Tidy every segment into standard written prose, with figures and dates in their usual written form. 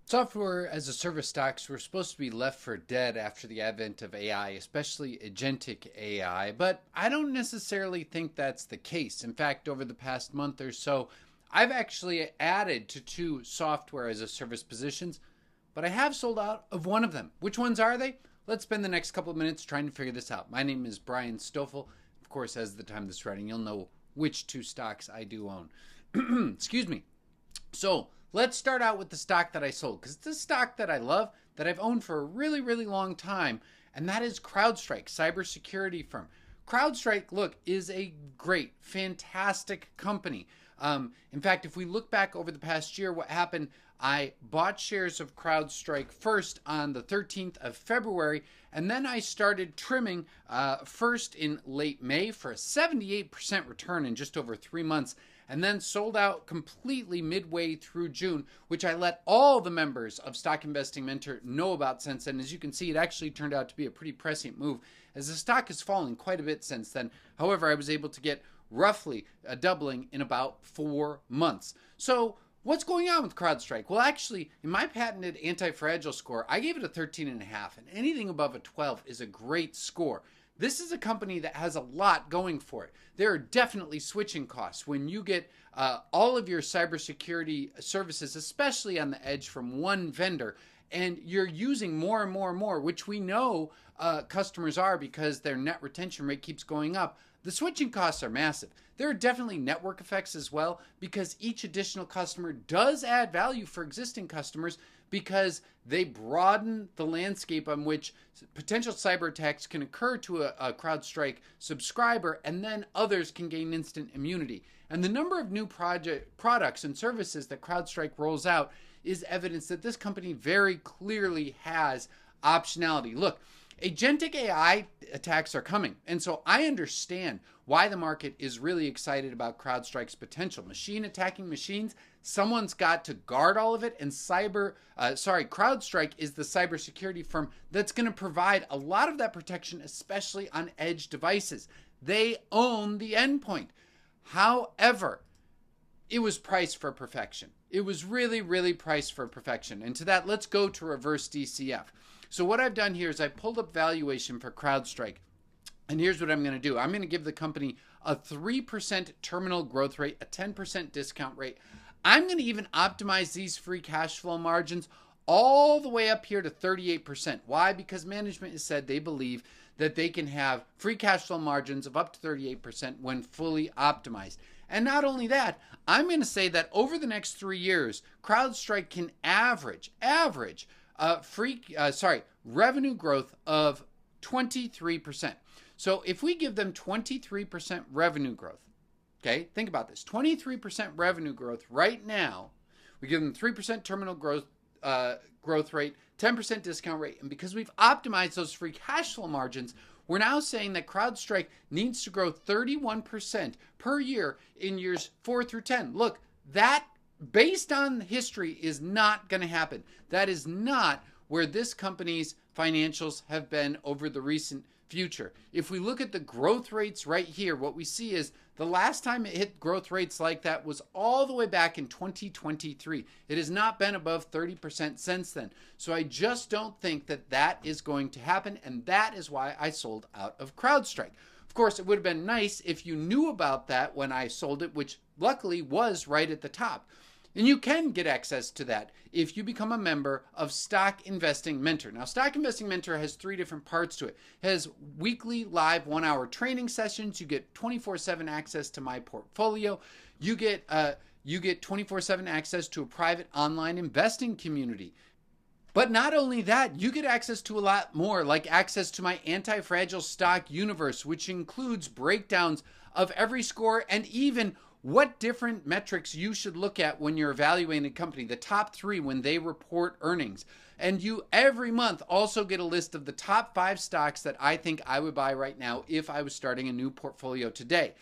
Software as a service stocks were supposed to be left for dead after the advent of AI, especially agentic AI, but I don't necessarily think that's the case. In fact, over the past month or so, I've actually added to two software as a service positions, but I have sold out of one of them. Which ones are they? Let's spend the next couple of minutes trying to figure this out. My name is Brian Stoffel. Of course, as of the time of this writing, you'll know which two stocks I do own. Excuse me. So let's start out with the stock that I sold, because it's a stock that I love, that I've owned for a really, really long time, and that is CrowdStrike, cybersecurity firm. CrowdStrike, look, is a great, fantastic company. In fact, if we look back over the past year, what happened, I bought shares of CrowdStrike first on the 13th of February, and then I started trimming first in late May for a 78% return in just over 3 months, and then sold out completely midway through June, which I let all the members of Stock Investing Mentor know about since then. As you can see, it actually turned out to be a pretty prescient move, as the stock has fallen quite a bit since then. However, I was able to get roughly a doubling in about 4 months. So what's going on with CrowdStrike? Well, actually, in my patented antifragile score, I gave it a 13.5, and anything above a 12 is a great score. This is a company that has a lot going for it. There are definitely switching costs when you get all of your cybersecurity services, especially on the edge, from one vendor, and you're using more and more and more, which we know customers are because their net retention rate keeps going up. The switching costs are massive. There are definitely network effects as well, because each additional customer does add value for existing customers, because they broaden the landscape on which potential cyber attacks can occur to a CrowdStrike subscriber, and then others can gain instant immunity. And the number of new products and services that CrowdStrike rolls out is evidence that this company very clearly has optionality. Look, agentic AI attacks are coming, and so I understand why the market is really excited about CrowdStrike's potential. Machine attacking machines, someone's got to guard all of it, and CrowdStrike is the cybersecurity firm that's going to provide a lot of that protection, especially on edge devices. They own the endpoint. However, it was priced for perfection. It was really, really priced for perfection. And to that, let's go to reverse DCF. So what I've done here is I pulled up valuation for CrowdStrike. And here's what I'm going to do. I'm going to give the company a 3% terminal growth rate, a 10% discount rate. I'm going to even optimize these free cash flow margins all the way up here to 38%. Why? Because management has said they believe that they can have free cash flow margins of up to 38% when fully optimized. And not only that, I'm going to say that over the next 3 years, CrowdStrike can average revenue growth of 23%. So if we give them 23% revenue growth, okay, think about this, 23% revenue growth right now, we give them 3% terminal growth rate, 10% discount rate, and because we've optimized those free cash flow margins, we're now saying that CrowdStrike needs to grow 31% per year in years 4 through 10. Look, that, based on history, is not going to happen. That is not where this company's financials have been over the recent future. If we look at the growth rates right here, what we see is the last time it hit growth rates like that was all the way back in 2023. It has not been above 30% since then. So I just don't think that that is going to happen, and that is why I sold out of CrowdStrike. Of course, it would have been nice if you knew about that when I sold it, which luckily was right at the top. And you can get access to that if you become a member of Stock Investing Mentor. Now, Stock Investing Mentor has 3 different parts to it. It has weekly live 1-hour training sessions. You get 24/7 access to my portfolio. You get 24/7 access to a private online investing community. But not only that, you get access to a lot more, like access to my anti-fragile stock universe, which includes breakdowns of every score and even what different metrics you should look at when you're evaluating a company, the top 3 when they report earnings. And you every month also get a list of the top 5 stocks that I think I would buy right now if I was starting a new portfolio today.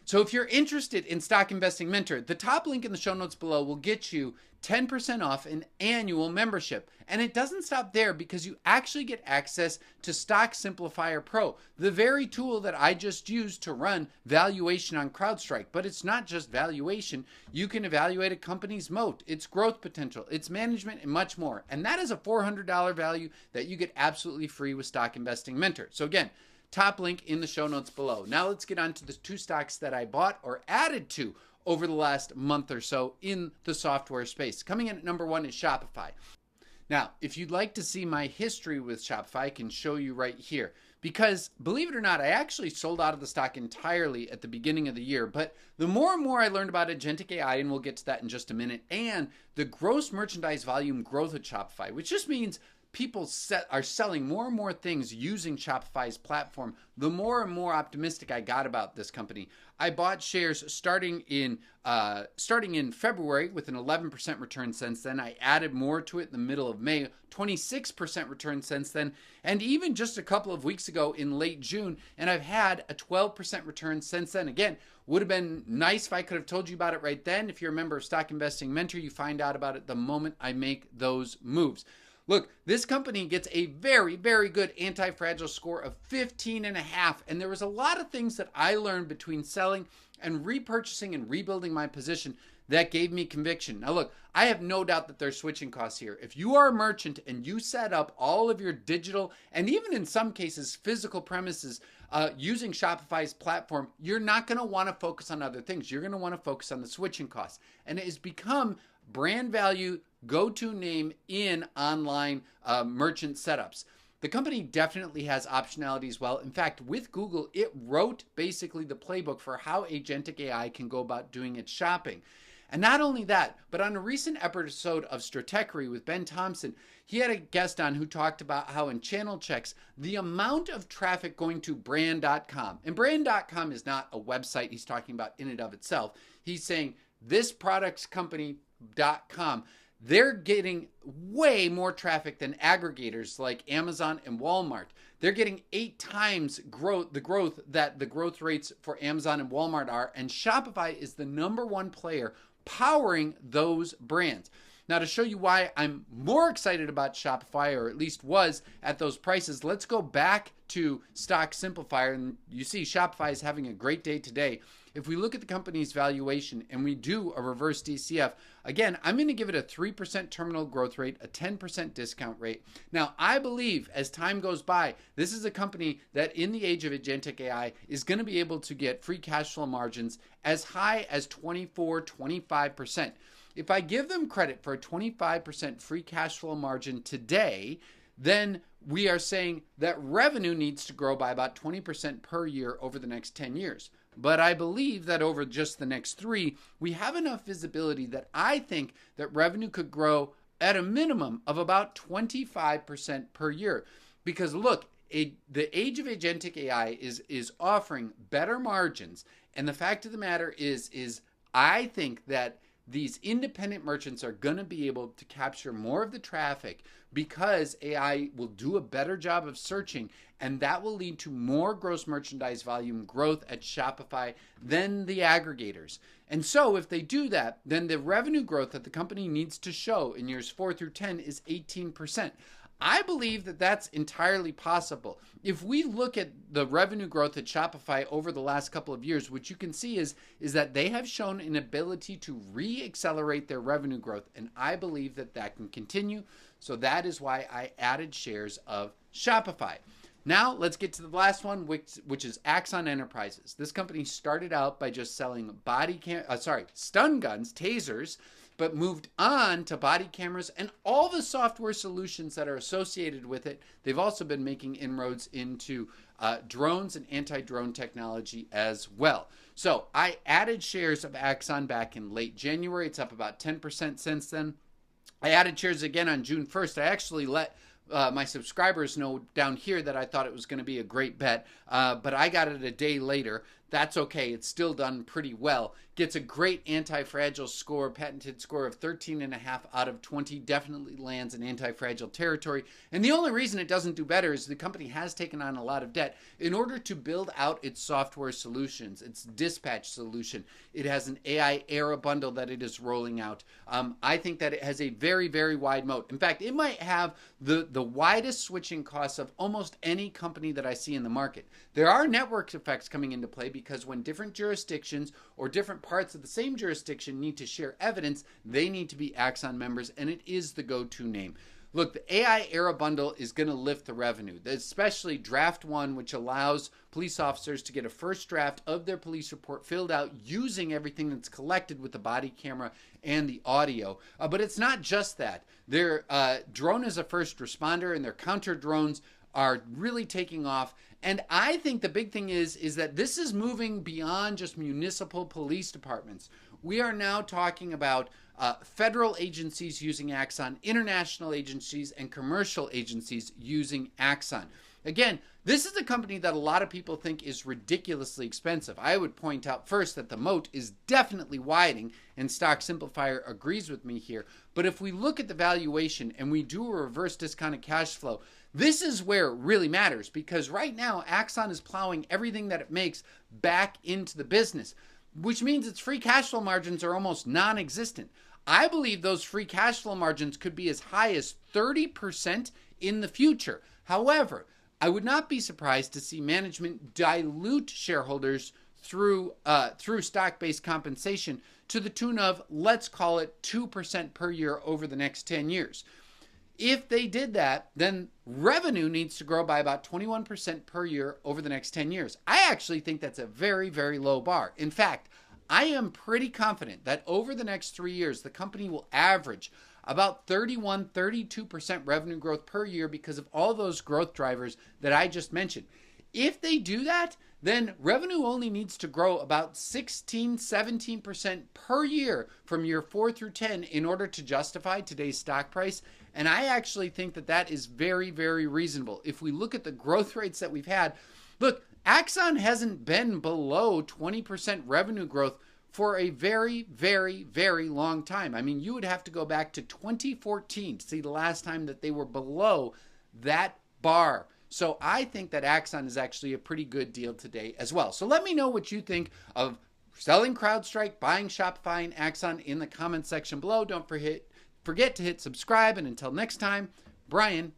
So if you're interested in Stock Investing Mentor, the top link in the show notes below will get you 10% off an annual membership. And it doesn't stop there, because you actually get access to Stock Simplifier Pro, the very tool that I just used to run valuation on CrowdStrike. But it's not just valuation. You can evaluate a company's moat, its growth potential, its management, and much more. And that is a $400 value that you get absolutely free with Stock Investing Mentor. So again, top link in the show notes below. Now let's get on to the 2 stocks that I bought or added to over the last month or so in the software space. Coming in at number 1 is Shopify. Now, if you'd like to see my history with Shopify, I can show you right here. Because believe it or not, I actually sold out of the stock entirely at the beginning of the year. But the more and more I learned about agentic AI, and we'll get to that in just a minute, and the gross merchandise volume growth at Shopify, which just means people are selling more and more things using Shopify's platform, the more and more optimistic I got about this company. I bought shares starting in February with an 11% return since then. I added more to it in the middle of May, 26% return since then, and even just a couple of weeks ago in late June, and I've had a 12% return since then. Again, would have been nice if I could have told you about it right then. If you're a member of Stock Investing Mentor, you find out about it the moment I make those moves. Look, this company gets a very, very good anti-fragile score of 15.5, and there was a lot of things that I learned between selling and repurchasing and rebuilding my position that gave me conviction. Now look, I have no doubt that there's switching costs here. If you are a merchant and you set up all of your digital and even in some cases physical premises using Shopify's platform, you're not going to want to focus on other things. You're going to want to focus on the switching costs. And it has become brand value, go-to name in online merchant setups. The company definitely has optionality as well. In fact, with Google, it wrote basically the playbook for how agentic AI can go about doing its shopping. And not only that, but on a recent episode of Stratechery with Ben Thompson, he had a guest on who talked about how in channel checks, the amount of traffic going to brand.com, and brand.com is not a website he's talking about in and of itself. He's saying this product's company.com, they're getting way more traffic than aggregators like Amazon and Walmart. They're getting 8 times the growth rates for Amazon and Walmart are, and Shopify is the #1 player powering those brands. Now, to show you why I'm more excited about Shopify, or at least was at those prices, let's go back to Stock Simplifier, and you see Shopify is having a great day today. If we look at the company's valuation and we do a reverse DCF, again, I'm going to give it a 3% terminal growth rate, a 10% discount rate. Now, I believe as time goes by, this is a company that in the age of agentic AI is going to be able to get free cash flow margins as high as 24, 25%. If I give them credit for a 25% free cash flow margin today, then we are saying that revenue needs to grow by about 20% per year over the next 10 years. But I believe that over just the next 3, we have enough visibility that I think that revenue could grow at a minimum of about 25% per year. Because look, the age of agentic AI is offering better margins. And the fact of the matter is I think that these independent merchants are going to be able to capture more of the traffic because AI will do a better job of searching, and that will lead to more gross merchandise volume growth at Shopify than the aggregators. And so if they do that, then the revenue growth that the company needs to show in years 4 through 10 is 18%. I believe that that's entirely possible. If we look at the revenue growth at Shopify over the last couple of years, what you can see is that they have shown an ability to re-accelerate their revenue growth, and I believe that that can continue. So that is why I added shares of Shopify. Now let's get to the last one, which is Axon Enterprises. This company started out by just selling stun guns, tasers, but moved on to body cameras and all the software solutions that are associated with it. They've also been making inroads into drones and anti-drone technology as well. So I added shares of Axon back in late January. It's up about 10% since then. I added shares again on June 1st. I actually let my subscribers know down here that I thought it was going to be a great bet, but I got it a day later. that's okay. It's still done pretty well. Gets a great anti-fragile score, patented score of 13.5 out of 20. Definitely lands in anti-fragile territory. And the only reason it doesn't do better is the company has taken on a lot of debt in order to build out its software solutions, its dispatch solution. It has an AI era bundle that it is rolling out. I think that it has a very, very wide moat. In fact, it might have the widest switching costs of almost any company that I see in the market. There are network effects coming into play because when different jurisdictions or different parts of the same jurisdiction need to share evidence, they need to be Axon members, and it is the go-to name. Look, the AI era bundle is going to lift the revenue, especially draft one, which allows police officers to get a first draft of their police report filled out using everything that's collected with the body camera and the audio. But it's not just that. Their drone is a first responder, and their counter drones are really taking off. And I think the big thing is that this is moving beyond just municipal police departments. We are now talking about federal agencies using Axon, international agencies, and commercial agencies using Axon. Again, this is a company that a lot of people think is ridiculously expensive. I would point out first that the moat is definitely widening, and Stock Simplifier agrees with me here. But if we look at the valuation and we do a reverse discounted cash flow, this is where it really matters, because right now Axon is plowing everything that it makes back into the business, which means its free cash flow margins are almost non-existent. I believe those free cash flow margins could be as high as 30% in the future. However, I would not be surprised to see management dilute shareholders through stock-based compensation to the tune of, let's call it 2% per year over the next 10 years. If they did that, then revenue needs to grow by about 21% per year over the next 10 years. I actually think that's a very, very low bar. In fact, I am pretty confident that over the next 3 years, the company will average about 32% revenue growth per year because of all those growth drivers that I just mentioned. If they do that, then revenue only needs to grow about 17% per year from year 4 through 10 in order to justify today's stock price. And I actually think that that is very, very reasonable. If we look at the growth rates that we've had, look, Axon hasn't been below 20% revenue growth for a very, very, very long time. I mean, you would have to go back to 2014 to see the last time that they were below that bar. So I think that Axon is actually a pretty good deal today as well. So let me know what you think of selling CrowdStrike, buying Shopify, and Axon in the comments section below. Don't forget to hit subscribe. And until next time, Brian